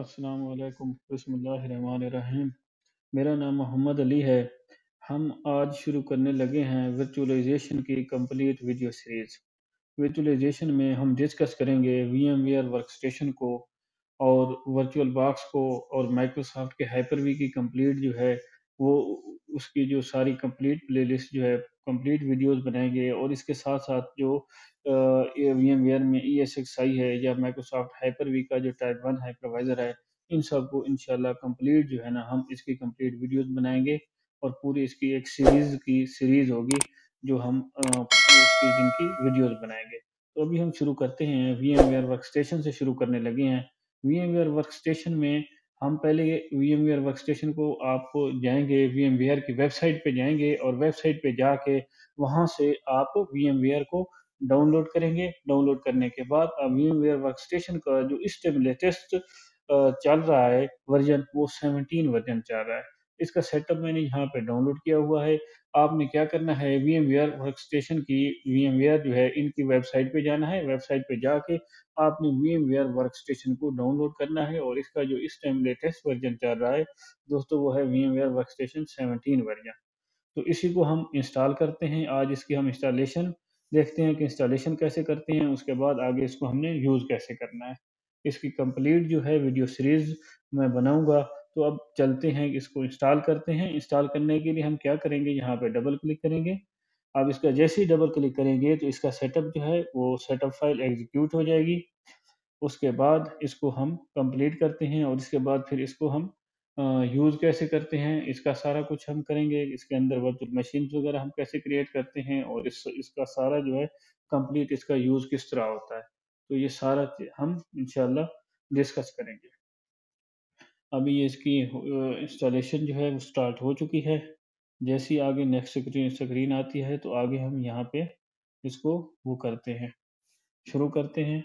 अस्सलाम वालेकुम, बिस्मिल्लाहिर्रहमानिर्रहीम। मेरा नाम मोहम्मद अली है। हम आज शुरू करने लगे हैं वर्चुअलाइजेशन की कंप्लीट वीडियो सीरीज़। वर्चुअलाइजेशन में हम डिस्कस करेंगे वीएमवेयर वर्कस्टेशन को और वर्चुअल बॉक्स को और माइक्रोसॉफ्ट के हाइपर-वी की कंप्लीट जो है वो उसकी जो सारी कंप्लीट प्लेलिस्ट जो है कंप्लीट वीडियोस बनाएँगे और इसके साथ-साथ जो ये वीएमवेयर में ईएसएक्सआई है या माइक्रोसॉफ्ट हाइपर-वी का जो टाइप 1 हाइपरवाइज़र है, इन सबको इंशाल्लाह कंप्लीट जो है ना हम इसकी कंप्लीट वीडियोस बनाएँगे और पूरी इसकी एक सीरीज़ होगी जो हम उसकी जिनकी वीडियोस बनाएँगे। तो अभी हम शुरू करते हैं वीएमवेयर वर्कस्टेशन से शुरू करने लगे हैं। वीएमवेयर वर्कस्टेशन में हम पहले वीएमवेयर वर्कस्टेशन को आपको जाएँगे वीएमवेयर की वेबसाइट पे जाएँगे और वेबसाइट पे जाके वहाँ से आप वीएमवेयर को डाउनलोड करेंगे। डाउनलोड करने के बाद वीएमवेयर वर्कस्टेशन का जो इस टाइम लेटेस्ट चल रहा है वर्ज़न वो 17 वर्ज़न चल रहा है। इसका सेटअप मैंने यहाँ पे डाउनलोड किया हुआ है। आपने क्या करना है वीएमवेयर वर्कस्टेशन की वीएमवेयर जो है इनकी वेबसाइट पे जाना है। वेबसाइट पे जाके आपने वीएमवेयर वर्कस्टेशन को डाउनलोड करना है और इसका जो इस टाइम लेटेस्ट वर्ज़न चल रहा है दोस्तों वो है वीएमवेयर वर्कस्टेशन 17 वर्ज़न। तो इसी को हम इंस्टॉल करते हैं। आज इसकी हम इंस्टॉलेशन देखते हैं कि इंस्टॉलेशन कैसे करते हैं, उसके बाद आगे इसको हमने यूज़ कैसे करना है। इसकी कंप्लीट जो है वीडियो सीरीज़ मैं बनाऊँगा, तो अब चलते हैं इसको इंस्टॉल करते हैं। इंस्टॉल करने के लिए हम क्या करेंगे, यहाँ पे डबल क्लिक करेंगे। अब इसका जैसे ही डबल क्लिक करेंगे तो इसका सेटअप जो है वो सेटअप फ़ाइल एग्ज़ीक्यूट हो जाएगी। उसके बाद इसको हम कंप्लीट करते हैं और इसके बाद फिर इसको हम यूज़ कैसे करते हैं, इसका सारा कुछ हम करेंगे। इसके अंदर वर्चुअल मशीन्स वगैरह हम कैसे क्रिएट करते हैं और इसका सारा जो है कंप्लीट इसका यूज़ किस तरह होता है। तो ये सारा हम इंशाल्लाह डिस्कस करेंगे। अभी ये इसकी इंस्टॉलेशन जो है वो स्टार्ट हो चुकी है। जैसे ही आगे नेक्स्ट स्क्रीन आती है तो आगे हम यहाँ पे इसको वो करते हैं, शुरू करते हैं।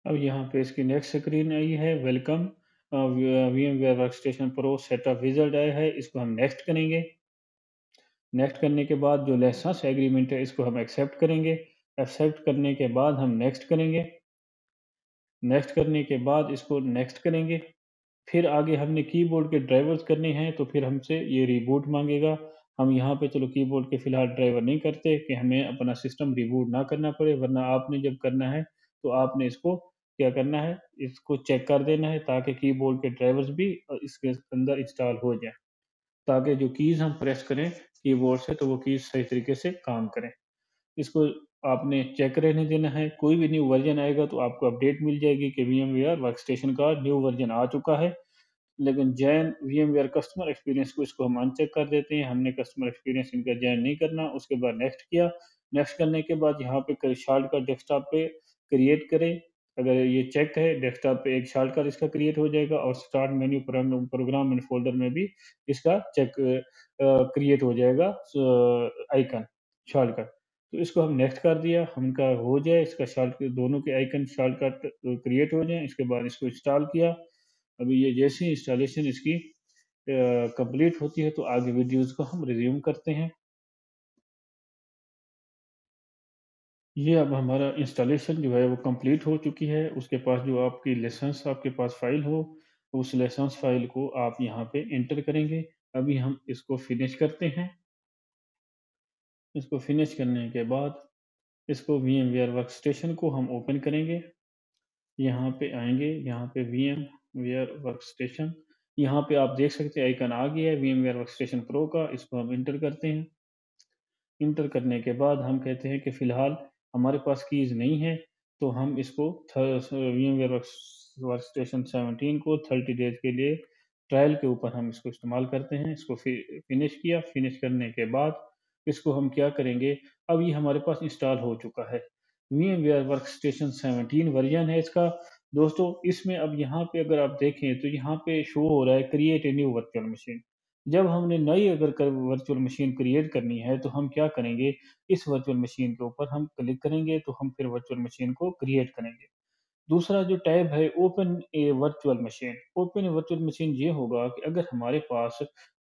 अब यहाँ पे इसकी नेक्स्ट स्क्रीन आई है, welcome VMware workstation pro setup wizard आया है, इसको हम नेक्स्ट करेंगे। नेक्स्ट करने के बाद जो लाइसेंस एग्रीमेंट है इसको हम एक्सेप्ट करेंगे। एक्सेप्ट करने के बाद हम नेक्स्ट करेंगे। नेक्स्ट करने के बाद इसको नेक्स्ट करेंगे। फिर आगे हमने कीबोर्ड के ड्राइवर्स करने हैं तो फिर हमसे ये रिबूट मांगेगा। हम यहाँ पे चलो कीबोर्ड के फ़िलहाल ड्राइवर नहीं करते कि हमें अपना सिस्टम रिबूट ना करना पड़े, वरना आपने जब करना है तो आपने इसको क्या करना है, इसको चेक कर देना है ताकि कीबोर्ड के ड्राइवर्स भी इसके अंदर इंस्टॉल हो जाएँ। ताकि जो कीज़ हम प्रेस करें कीबोर्ड से तो वो कीज़ सही तरीके से काम करें। इसको आपने चेक रहने देना है। कोई भी न्यू वर्ज़न आएगा तो आपको अपडेट मिल जाएगी कि वीएमवेयर वर्कस्टेशन का न्यू वर्ज़न आ चुका है। लेकिन जैन वीएमवेयर कस्टमर एक्सपीरियंस को इसको हम अनचेक कर देते हैं। हमने कस्टमर एक्सपीरियंस इनका जैन नहीं करना। उसके बाद नेक्स्ट किया। नेक्स्ट करने के बाद यहाँ पे शॉर्टकट डेस्कटॉप पे क्रिएट करें। अगर ये चेक है डेस्कटॉप पे एक शॉर्टकट इसका क्रिएट हो जाएगा और start menu program and folder में भी इसका क्रिएट हो जाएगा आइकन शॉर्टकट। तो इसको हम नेक्स्ट कर दिया। हमका हो जाए इसका शॉर्ट दोनों के आइकन शॉर्टकट क्रिएट हो जाएँ। इसके बाद इसको इंस्टॉल किया। अभी ये जैसे ही इंस्टॉलेशन इसकी कंप्लीट होती है तो आगे वीडियोज़ को हम रिज़्यूम करते हैं। ये अब हमारा इंस्टॉलेशन जो है वो कंप्लीट हो चुकी है। उसके पास जो आपकी लाइसेंस आपके पास फ़ाइल हो, उस लाइसेंस फ़ाइल को आप यहाँ पे एंटर करेंगे। अभी हम इसको फिनिश करते हैं। इसको फिनिश करने के बाद इसको वीएमवेयर वर्कस्टेशन को हम ओपन करेंगे। यहाँ पे आएँगे, यहाँ पे वीएमवेयर वर्कस्टेशन, यहाँ पे आप देख सकते हैं आइकन आ गया है वीएमवेयर वर्कस्टेशन प्रो का। इसको हम एंटर करते हैं। इंटर करने के बाद हम कहते हैं कि फ़िलहाल हमारे पास कीज़ नहीं है, तो हम इसको वीमवेयर वर्कस्टेशन 17 को 30 डेज़ के लिए ट्रायल के ऊपर हम इसको इस्तेमाल करते हैं। इसको फिनिश किया, फिनिश करने के बाद इसको हम क्या करेंगे, अब ये हमारे पास इंस्टॉल हो चुका है। वीमवेयर वर्कस्टेशन 17 वर्ज़न है इसका। दोस्तों इसमें अब यहाँ पे अगर आप देखें तो यहाँ पे शो हो रहा है create a new virtual machine. जब हमने नई अगर वर्चुअल मशीन क्रिएट करनी है तो हम क्या करेंगे, इस वर्चुअल मशीन के ऊपर हम क्लिक करेंगे तो हम फिर वर्चुअल मशीन को क्रिएट करेंगे। दूसरा जो टैब है ओपन ए वर्चुअल मशीन। ओपन ए वर्चुअल मशीन ये होगा कि अगर हमारे पास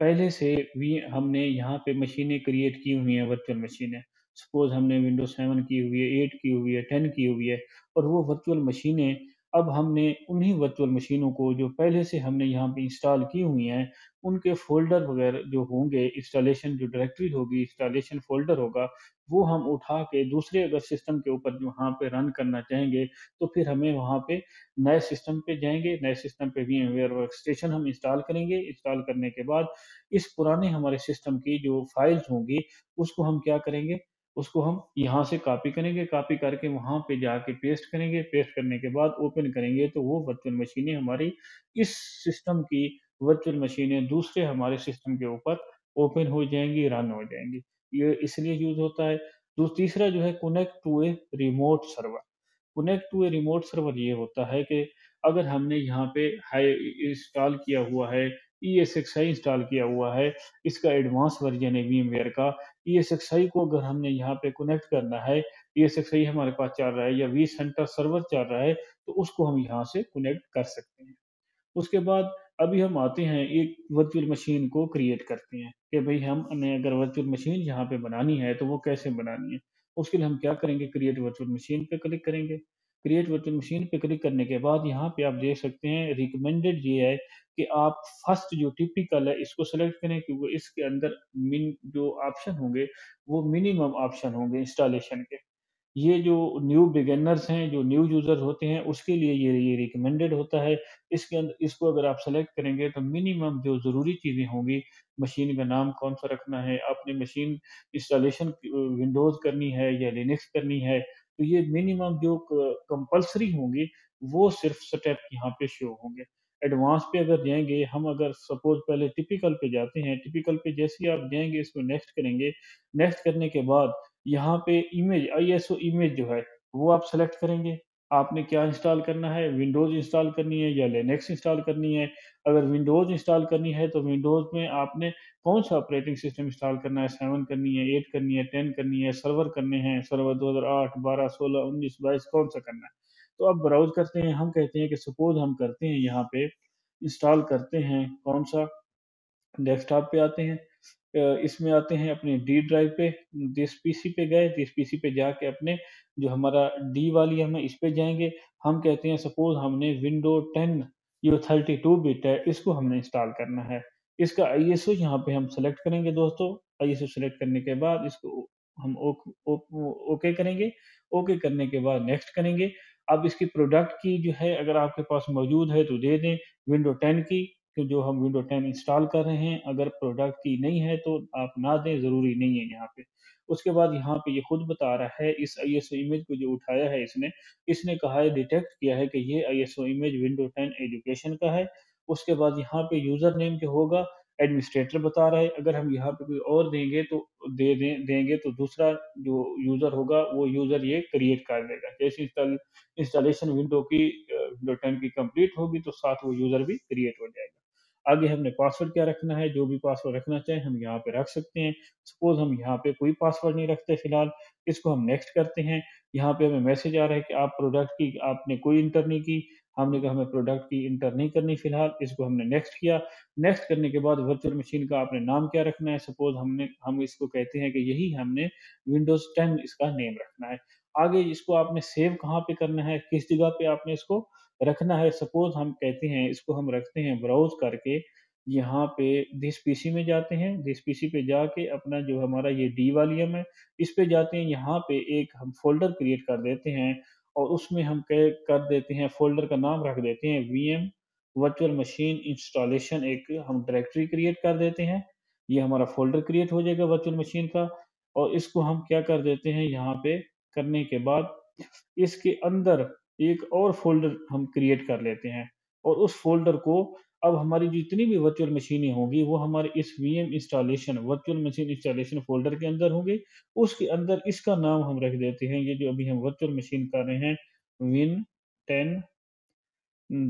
पहले से भी हमने यहाँ पे मशीनें क्रिएट की हुई हैं वर्चुअल मशीनें, सपोज़ हमने विंडोज़ 7 की हुई है, 8 की हुई है, 10 की हुई है और वो वर्चुअल मशीनें अब हमने उन्हीं वर्चुअल मशीनों को जो पहले से हमने यहाँ पे इंस्टॉल की हुई हैं, उनके फ़ोल्डर वगैरह जो होंगे, इंस्टॉलेशन जो डायरेक्टरी होगी, इंस्टॉलेशन फ़ोल्डर होगा, वो हम उठा के दूसरे अगर सिस्टम के ऊपर जो वहाँ पे रन करना चाहेंगे, तो फिर हमें वहाँ पे नए सिस्टम पे जाएँगे, नए सिस्टम पे वीएमवेयर वर्कस्टेशन हम इंस्टॉल करेंगे। इंस्टॉल करने के बाद इस पुराने हमारे सिस्टम की जो फाइल्स होंगी, उसको हम क्या करेंगे, उसको हम यहाँ से कॉपी करेंगे, कॉपी करके वहाँ पे जाके पेस्ट करेंगे, पेस्ट करने के बाद ओपन करेंगे, तो वो वर्चुअल मशीनें हमारी इस सिस्टम की वर्चुअल मशीनें दूसरे हमारे सिस्टम के ऊपर ओपन हो जाएँगी, रन हो जाएँगी। ये इसलिए यूज़ होता है। तो तीसरा जो है connect to a remote server. Connect to a remote server ये होता है कि अगर हमने यहाँ पे हाई इंस्टॉल किया हुआ है, ESXi इंस्टॉल किया हुआ है, इसका एडवांस वर्ज़न है वीमवेयर का, ESXi को अगर हमने यहाँ पे कनेक्ट करना है, ESXi हमारे पास चल रहा है या vCenter सर्वर चल रहा है, तो उसको हम यहाँ से कनेक्ट कर सकते हैं। उसके बाद अभी हम आते हैं एक वर्चुअल मशीन को क्रिएट करते हैं कि भई हमने अगर वर्चुअल मशीन यहाँ पे बनानी है तो वो कैसे बनानी है? उसके लिए हम क्या करेंगे क्रिएट वर्चुअल मशीन पे क्लिक करेंगे। क्रिएट वर्चुअल मशीन पे क्लिक करने के बाद यहाँ पे आप देख सकते हैं रिकमेंडेड ये है कि आप फर्स्ट जो टिपिकल है इसको सेलेक्ट करें क्योंकि इसके अंदर मिन जो ऑप्शन होंगे वो मिनिमम ऑप्शन होंगे इंस्टॉलेशन के। ये जो न्यू बिगिनर्स हैं, जो न्यू यूज़र होते हैं, उसके लिए ये रिकमेंडेड होता है। इसके इसको अगर आप सेलेक्ट करेंगे तो मिनिमम जो ज़रूरी चीज़ें होंगी, मशीन का नाम कौन-सा रखना है, आपने मशीन इंस्टॉलेशन विंडोज़ करनी है या लिनक्स करनी है, तो ये मिनिमम जो कंपल्सरी होंगी, वो सिर्फ़ स्टेप यहाँ पे शो होंगे। एडवांस पे अगर जाएँगे, हम अगर सपोज़ पहले टिपिकल पे जाते हैं, टिपिकल पे जैसे ही आप जाएँगे, इसको नेक्स्ट करेंगे, नेक्स्ट करने के बाद यहाँ पे इमेज आईएसओ इमेज जो है, वो आप सेलेक्ट करेंगे। आपने क्या इंस्टॉल करना है, विंडोज़ इंस्टॉल करनी है या लिनक्स इंस्टॉल करनी है। अगर विंडोज़ इंस्टॉल करनी है, तो विंडोज़ में आपने कौन-सा ऑपरेटिंग सिस्टम इंस्टॉल करना है, 7 करनी है, 8 करनी है, 10 करनी है, सर्वर करने हैं, सर्वर 2008, 12, 16, 19, 22 कौन-सा करना है। तो आप ब्राउज़ करते हैं, हम कहते हैं कि सपोज़ हम करते हैं यहाँ पे इंस्टॉल करते हैं कौन-सा डेस्कटॉप पे आते हैं इसमें आते हैं अपने डी ड्राइव पे, जिस पीसी पे गए, जिस पीसी पे जाके अपने जो हमारा डी वाली हम इस पे जाएँगे। हम कहते हैं सपोज़ हमने विंडो 10 जो 32 बिट है, इसको हमने इंस्टॉल करना है। इसका आईएसओ यहाँ पे हम सेलेक्ट करेंगे दोस्तों। आईएसओ सेलेक्ट करने के बाद इसको हम ओके करेंगे। ओके करने के बाद नेक्स्ट करेंगे। अब इसकी प्रोडक्ट की जो है अगर आपके पास मौजूद है तो दे दें, विंडो 10 की तो जो हम विंडो 10 इंस्टॉल कर रहे हैं, अगर प्रोडक्ट की नहीं है तो आप ना दें, ज़रूरी नहीं है यहाँ पे। उसके बाद यहाँ पे ये खुद बता रहा है इस आईएसओ इमेज को जो उठाया है इसने, इसने कहा है डिटेक्ट किया है कि ये आईएसओ इमेज विंडो 10 एजुकेशन का है। उसके बाद यहाँ पे यूज़र नेम जो होगा एडमिनिस्ट्रेटर बता रहा है, अगर हम यहाँ पे कोई और देंगे तो देंगे तो दूसरा जो यूज़र होगा वो यूज़र ये क्रिएट कर देगा। जैसे इंस्टॉलेशन विंडो की विंडो 10 की कंप्लीट होगी तो साथ वो यूज़र भी क्रिएट हो जाएगा। आगे हमने पासवर्ड क्या रखना है, जो भी पासवर्ड रखना चाहें हम यहाँ पे रख सकते हैं। सपोज़ हम यहाँ पे कोई पासवर्ड नहीं रखते फिलहाल, इसको हम नेक्स्ट करते हैं। यहाँ पे हमें मैसेज आ रहा है कि आप प्रोडक्ट की आपने कोई एंटर नहीं की। हमने कहा हमें प्रोडक्ट की एंटर नहीं करनी फिलहाल, इसको हमने नेक्स्ट किया। नेक्स्ट करने के बाद वर्चुअल मशीन का आपने नाम क्या रखना है, सपोज़ हम इसको कहते हैं कि यही हमने विंडोज़ 10 इसका नेम रखना है। आगे इसको आपने सेव कहाँ पे करना है, किस जगह पे आपने इसको रखना है, सपोज़ हम कहते हैं इसको हम रखते हैं ब्राउज़ करके यहाँ पे दिस पीसी में जाते हैं, दिस पीसी पे जाके अपना जो हमारा ये डी वॉल्यूम है, इस पे जाते हैं, यहाँ पे एक हम फ़ोल्डर क्रिएट कर देते हैं और उसमें हम कर देते हैं फ़ोल्डर का नाम रख देते हैं वीएम वर्चुअल मशीन इंस्टॉलेशन एक हम डायरेक्टरी क्रिएट कर देते हैं। ये हमारा फ़ोल्डर क्रिएट हो जाएगा वर्चुअल मशीन का और इसको हम क्या कर देते हैं यहाँ पे करने के बाद इसके अंदर एक और फ़ोल्डर हम क्रिएट कर लेते हैं और उस फ़ोल्डर को अब हमारी जितनी भी वर्चुअल मशीनें होंगी, वो हमारे इस VM installation virtual machine installation folder के अंदर होंगे। उसके अंदर इसका नाम हम रख देते हैं, ये जो अभी हम वर्चुअल मशीन कर रहे हैं, विन 10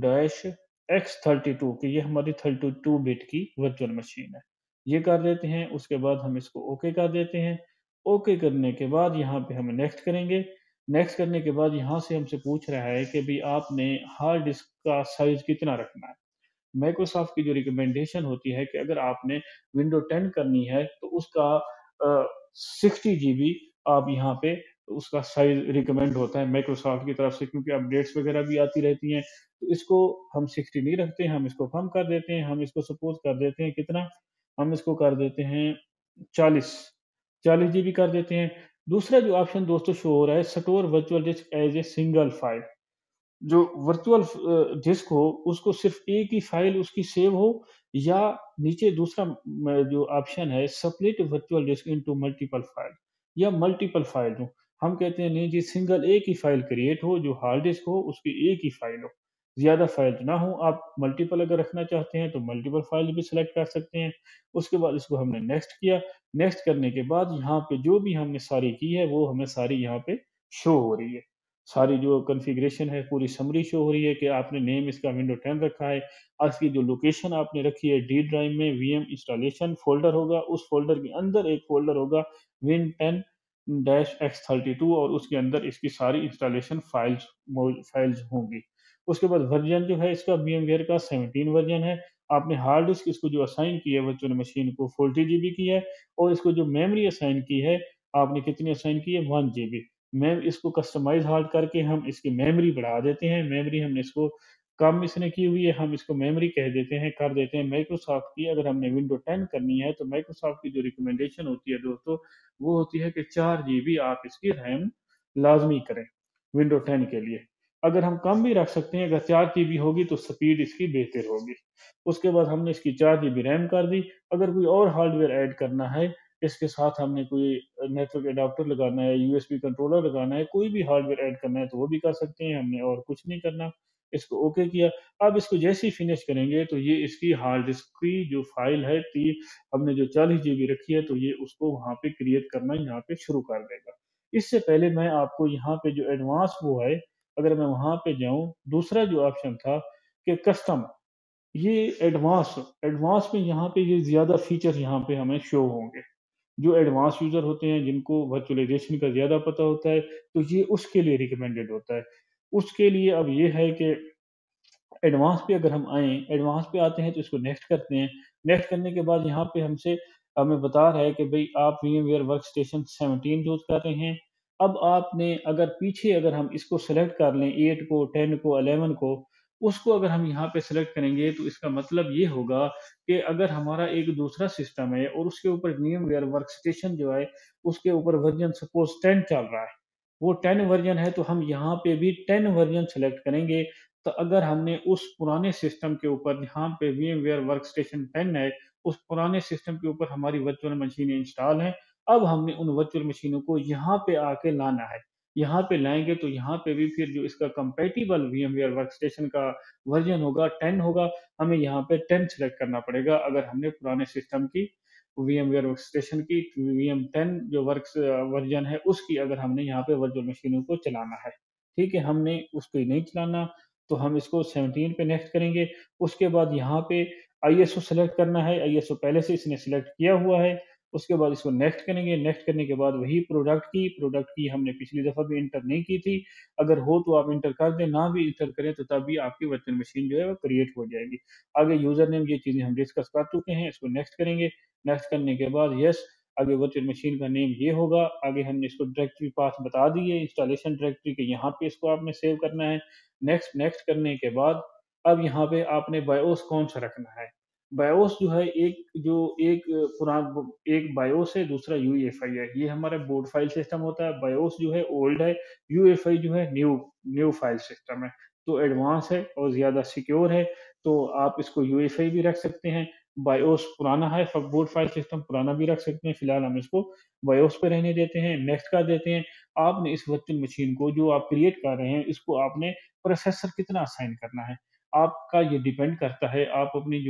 डैश X32 कि ये हमारी 32 बिट की वर्चुअल मशीन है। ये कर देते हैं, उसके बाद हम इसको ओके कर देते हैं। ओके करने के बाद यहाँ पे हम नेक्स्ट करेंगे। नेक्स्ट करने के बाद यहाँ से हमसे पूछ रहा है कि भई आपने हार्ड डिस्क का साइज़ कितना रखना है? माइक्रोसॉफ्ट की जो रिकमेंडेशन होती है कि अगर आपने विंडो 10 करनी है तो उसका 60 जीबी आप यहाँ पे उसका साइज़ रिकमेंड होता है माइक्रोसॉफ्ट की तरफ से, क्योंकि अपडेट्स वगैरह भी आती रहती हैं। तो इसको हम 60 नहीं रखते हैं, हम इसको कम कर देते हैं। हम इसको सपोज़ कर देते हैं कितना, हम इसको कर देते हैं 40 40 जीबी कर देते हैं। दूसरा जो ऑप्शन दोस्तों शो हो रहा है, store virtual disc as a single file. जो वर्चुअल डिस्क हो, उसको सिर्फ़ एक ही फ़ाइल उसकी सेव हो, या नीचे दूसरा जो ऑप्शन है, split virtual disc into multiple file, या मल्टीपल फ़ाइल हो। हम कहते हैं नहीं जी, सिंगल एक ही फ़ाइल क्रिएट हो, जो हार्ड डिस्क हो उसकी एक ही फ़ाइल हो, ज़्यादा फ़ाइल ना हो। आप मल्टीपल अगर रखना चाहते हैं तो मल्टीपल फ़ाइल भी सिलेक्ट कर सकते हैं। उसके बाद इसको हमने नेक्स्ट किया। नेक्स्ट करने के बाद यहाँ पे जो भी हमने सारी की है, वो हमें सारी यहाँ पे शो हो रही है। सारी जो कॉन्फ़िगरेशन है, पूरी समरी शो हो रही है कि आपने नेम इसका विंडो 10 रखा है। इसकी जो लोकेशन आपने रखी है, डी ड्राइव में वीएम इंस्टॉलेशन फ़ोल्डर होगा, उस फ़ोल्डर के अंदर एक फ़ोल्डर होगा Win10-X32, और उसके अंदर इसकी सारी इंस्टॉलेशन फ़ाइल्स होंगी। उसके बाद वर्ज़न जो है इसका VMware का 17 वर्ज़न है। आपने हार्ड डिस्क इसको जो असाइन की है वर्चुअल मशीन को 40 जीबी की है, और इसको जो मेमोरी असाइन की है, आपने कितनी असाइन की है, 1 जीबी। मैं इसको कस्टमाइज़ हार्ड करके हम इसकी मेमोरी बढ़ा देते हैं। मेमोरी हमने इसको कम इसने की हुई है, हम इसको मेमोरी कह देते हैं, कर देते हैं माइक्रोसॉफ्ट की। अगर हमने विंडो 10 करनी है, तो माइक्रोसॉफ्ट की जो रिकमेंडेशन होती है दोस्तों, वो होती है कि 4 जीबी आप इसकी रैम लाज़मी करें, विंडो 10 के लिए। अगर हम कम भी रख सकते हैं, अगर 4 जीबी होगी तो स्पीड इसकी बेहतर होगी। उसके बाद हमने इसकी 4 जीबी रैम कर दी। अगर कोई और हार्डवेयर ऐड करना है, इसके साथ हमने कोई नेटवर्क एडाप्टर लगाना है, यूएसबी कंट्रोलर लगाना है, कोई भी हार्डवेयर ऐड करना है तो वो भी कर सकते हैं, हमने और कुछ नहीं करना। इसको ओके किया। अब इसको जैसे ही फिनिश करेंगे तो ये इसकी हार्ड डिस्क की जो फ़ाइल है, हमने जो 40 जीबी रखी है, तो ये उसको वहाँ पे क्रिएट करना यहाँ पे शुरू कर देगा। इससे पहले मैं आपको यहाँ पे जो एडवांस वो है, अगर मैं वहाँ पे जाऊँ, दूसरा जो ऑप्शन था कि कस्टम, ये एडवांस एडवांस में यहाँ पे ये ज़्यादा फीचर यहाँ पे हमें शो होंगे। जो एडवांस यूज़र होते हैं, जिनको वर्चुअलाइज़ेशन का ज़्यादा पता होता है, तो ये उसके लिए रिकमेंडेड होता है। उसके लिए अब ये है कि एडवांस पे अगर हम आएँ, एडवांस पे आते हैं तो इसको नेक्स्ट करते हैं। नेक्स्ट करने के बाद यहाँ पे हमें बता रहा है कि भई आप VMware वर्कस्टेशन 17 यूज़ कर रहे हैं। अब आपने अगर पीछे अगर हम इसको सेलेक्ट कर लें 8 को, 10 को, 11 को, उसको अगर हम यहाँ पे सेलेक्ट करेंगे तो इसका मतलब ये होगा कि अगर हमारा एक दूसरा सिस्टम है और उसके ऊपर VMware वर्कस्टेशन जो है, उसके ऊपर वर्ज़न सपोज़ 10 चल रहा है, वो 10 वर्ज़न है तो हम यहाँ पे भी 10 वर्ज़न सेलेक्ट करेंगे। तो अगर हमने उस पुराने सिस्टम के ऊपर जहाँ पे VMware वर्कस्टेशन 10 है, उस पुराने सिस्टम के ऊपर हमारी वर्चुअल मशीनें इंस्टॉल हैं, अब हमने उन वर्चुअल मशीनों को यहाँ पे आके लाना है। यहाँ पे लाएँगे तो यहाँ पे भी फिर जो इसका कंपैटिबल VMware वर्कस्टेशन का वर्ज़न होगा 10 होगा, हमें यहाँ पे 10 सेलेक्ट करना पड़ेगा। अगर हमने पुराने सिस्टम की VMware वर्कस्टेशन की VM10 जो वर्ज़न है, उसकी अगर हमने यहाँ पे वर्चुअल मशीनों को चलाना है। ठीक है, हमने उसको नहीं चलाना, तो हम इसको 17 पे नेक्स्ट करेंगे। उसके बाद यहाँ पे ISO सेलेक्ट करना है, ISO पहले से इसने सेलेक्ट किया हुआ है। उसके बाद इसको नेक्स्ट करेंगे, नेक्स्ट करने के बाद वही प्रोडक्ट की हमने पिछली दफ़ा भी एंटर नहीं की थी। अगर हो तो आप एंटर कर दें, ना भी एंटर करें तो तब भी आपकी वर्चुअल मशीन जो है वो क्रिएट हो जाएगी। आगे यूज़र नेम, ये चीज़ें हम डिस्कस कर चुके हैं, इसको नेक्स्ट करेंगे। नेक्स्ट करने के बाद येस, आगे वर्चुअल मशीन का नेम ये होगा। आगे हमने इसको डायरेक्टरी पाथ बता दी है, इंस्टॉलेशन डायरेक्टरी के यहाँ पे इसको आपने सेव करना है। नेक्स्ट नेक्स्ट करने के बाद अब यहाँ पे आपने बायोस कौन-सा रखना है। बायोस जो है एक बायोस है, दूसरा यूएफआई है। ये हमारा बोर्ड फाइल सिस्टम होता है, बायोस जो है ओल्ड है, यूएफआई जो है न्यू न्यू फाइल सिस्टम है। तो एडवांस है और ज़्यादा सिक्योर है, तो आप इसको यूएफआई भी रख सकते हैं। बायोस पुराना है, बोर्ड फाइल सिस्टम पुराना भी रख सकते हैं। फिलहाल हम इसको बायोस पे रहने देते हैं, नेक्स्ट कर देते हैं। आपने इस वर्चुअल मशीन को जो आप क्रिएट कर रहे हैं, इसको आपने प्रोसेसर कितना असाइन करना है, आपका ये डिपेंड करता है। आप अपनी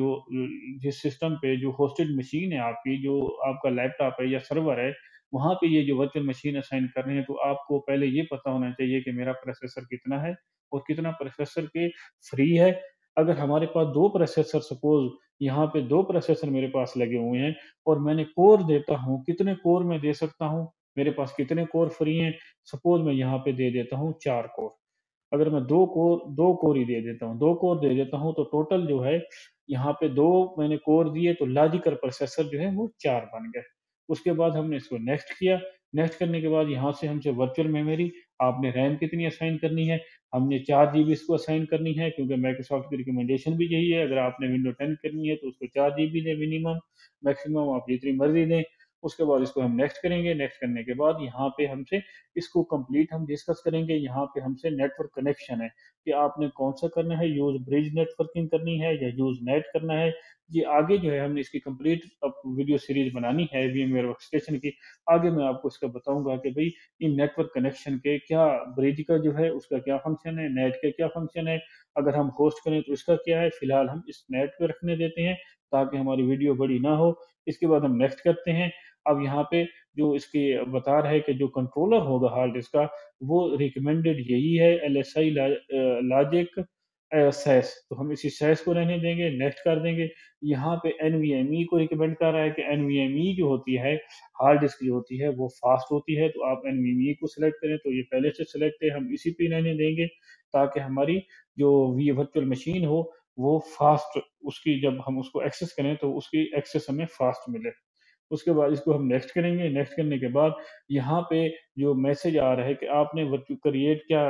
जिस सिस्टम पे जो होस्टेड मशीन है आपकी, जो आपका लैपटॉप है या सर्वर है, वहाँ पे ये जो वर्चुअल मशीन असाइन कर रहे हैं, तो आपको पहले ये पता होना चाहिए कि मेरा प्रोसेसर कितना है और कितना प्रोसेसर के फ्री है। अगर हमारे पास 2 प्रोसेसर सपोज़ यहाँ पे 2 प्रोसेसर मेरे पास लगे हुए हैं और मैंने कोर देता हूँ, कितने कोर मैं दे सकता हूँ, मेरे पास कितने कोर फ्री हैं, सपोज़ मैं यहाँ पे दे देता हूँ 4 कोर। अगर मैं 2 कोर ही दे देता हूँ, 2 कोर दे देता हूँ तो टोटल जो है यहाँ पे 2 मैंने कोर दिए तो लॉजिकल प्रोसेसर जो है वो 4 बन गए। उसके बाद हमने इसको नेक्स्ट किया। नेक्स्ट करने के बाद यहाँ से हमसे वर्चुअल मेमोरी आपने रैम कितनी असाइन करनी है, हमने 4 जीबी इसको असाइन करनी है क्योंकि माइक्रोसॉफ्ट की रिकमेंडेशन भी यही है, अगर आपने विंडो 10 करनी है तो उसको 4 जीबी दें मिनिमम, मैक्सिमम आप जितनी मर्ज़ी दें। उसके बाद इसको हम नेक्स्ट करेंगे, नेक्स्ट करने के बाद यहाँ पे हमसे इसको कंप्लीट हम डिस्कस करेंगे, यहाँ पे हमसे नेटवर्क कनेक्शन है कि आपने कौन-सा करना है, यूज़ ब्रिज नेटवर्किंग करनी है या यूज़ नेट करना है। ये आगे जो है हमने इसकी कंप्लीट अब वीडियो सीरीज़ बनानी है वीएमवेयर वर्कस्टेशन की। आगे मैं आपको इसका बताऊँगा कि भई इन नेटवर्क कनेक्शन के क्या ब्रिज का जो है उसका क्या फ़ंक्शन है, नेट का क्या फ़ंक्शन है, अगर हम होस्ट करें तो इसका क्या है। फिलहाल हम इस नेट पे रखने देते हैं ताकि हमारी वीडियो बड़ी ना हो। इसके बाद हम नेक्स्ट करते हैं। अब यहाँ पे जो इसकी बता रहा है कि जो कंट्रोलर होगा हार्ड डिस्क का, वो रिकमेंडेड यही है एलएसआई लॉजिक सैस, तो हम इसी सैस को रहने देंगे, नेक्स्ट कर देंगे। यहाँ पे एनवीएमई को रिकमेंड कर रहा है कि एनवीएमई जो होती है, हार्ड डिस्क जो होती है वो फास्ट होती है, तो आप एनवीएमई को सिलेक्ट करें, तो ये पहले से सिलेक्ट है, हम इसी पे रहने देंगे ताकि हमारी जो वी वर्चुअल मशीन हो वो फास्ट, उसकी जब हम उसको एक्सेस करें तो उसकी एक्सेस हमें फास्ट मिले। उसके बाद इसको हम नेक्स्ट करेंगे, नेक्स्ट करने के बाद यहाँ पे जो मैसेज आ रहा है कि आपने क्रिएट क्या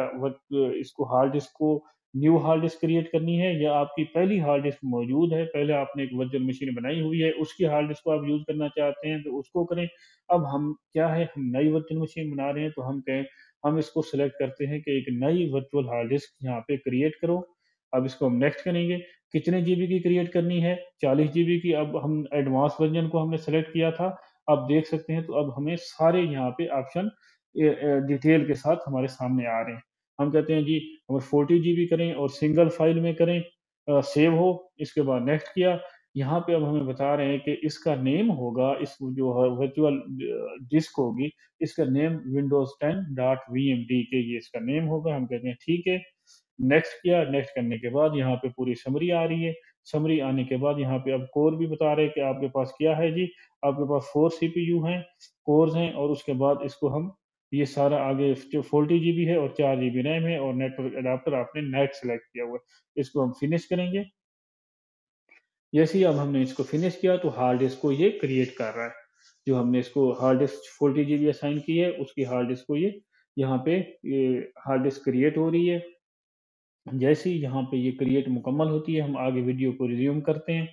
इसको हार्ड डिस्क को न्यू हार्ड डिस्क क्रिएट करनी है या आपकी पहली हार्ड डिस्क मौजूद है, पहले आपने एक वर्चुअल मशीन बनाई हुई है, उसकी हार्ड डिस्क को आप यूज़ करना चाहते हैं तो उसको करें। अब हम क्या है, हम नई वर्चुअल मशीन बना रहे हैं तो हम इसको सेलेक्ट करते हैं कि एक नई वर्चुअल हार्ड डिस्क यहाँ पे क्रिएट करो। अब इसको हम नेक्स्ट करेंगे। कितने जीबी की क्रिएट करनी है? 40 जीबी की। अब हम एडवांस वर्ज़न को हमने सेलेक्ट किया था। आप देख सकते हैं तो अब हमें सारे यहाँ पे ऑप्शन डिटेल के साथ हमारे सामने आ रहे हैं। हम कहते हैं जी हमें 40 जीबी करें और सिंगल फ़ाइल में करें, सेव हो, इसके बाद नेक्स्ट किया। यहाँ पे अब हमें बता रहे हैं कि इसका नेम होगा, इस जो है वर्चुअल डिस्क होगी, इसका नेम विंडोज़ 10 डॉट वीएमडी के ये इसका नेम होगा। हम कहते हैं ठीक है। नेक्स्ट किया, नेक्स्ट करने के बाद यहाँ पे पूरी समरी आ रही है। समरी आने के बाद यहाँ पे अब कोर भी बता रहे हैं कि आपके पास क्या है जी, आपके पास 4 सीपीयू हैं, कोर्स हैं और उसके बाद इसको हम ये सारा आगे जो 40 जीबी है और 4 जीबी रैम है और नेटवर्क एडाप्टर आपने नेट सेलेक्ट किया हुआ है। इसको हम फिनिश करेंगे। जैसे ही अब हमने इसको फिनिश किया तो हार्ड डिस्क को ये क्रिएट कर रहा है। जो हमने इसको हार्ड डिस्क 40 जीबी असाइन की है, उसकी हार्ड डिस्क को ये यहाँ पे ये हार्ड डिस्क क्रिएट हो रही है। जैसे ही यहाँ पे ये क्रिएट मुकम्मल होती है, हम आगे वीडियो को रिज़्यूम करते हैं।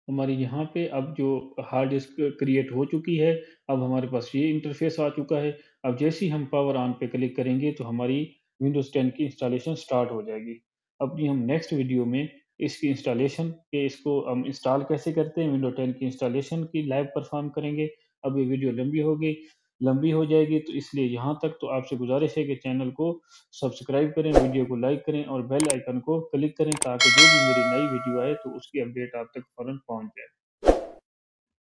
हमारी यहाँ पे अब जो हार्ड डिस्क क्रिएट हो चुकी है, अब हमारे पास ये इंटरफ़ेस आ चुका है। अब जैसे ही हम पावर ऑन पे क्लिक करेंगे तो हमारी विंडोज़ 10 की इंस्टॉलेशन स्टार्ट हो जाएगी। अपनी हम नेक्स्ट वीडियो में इसकी इंस्टॉलेशन के इसको हम इंस्टॉल कैसे करते हैं, विंडो 10 की इंस्टॉलेशन की लाइव परफ़ॉर्म करेंगे। अब ये वीडियो लंबी हो जाएगी तो इसलिए यहाँ तक तो आपसे गुज़ारिश है कि चैनल को सब्सक्राइब करें, वीडियो को लाइक करें और बेल आइकन को क्लिक करें ताकि जो भी मेरी नई वीडियो आए तो उसकी अपडेट आप तक फ़ौरन पहुँच जाए।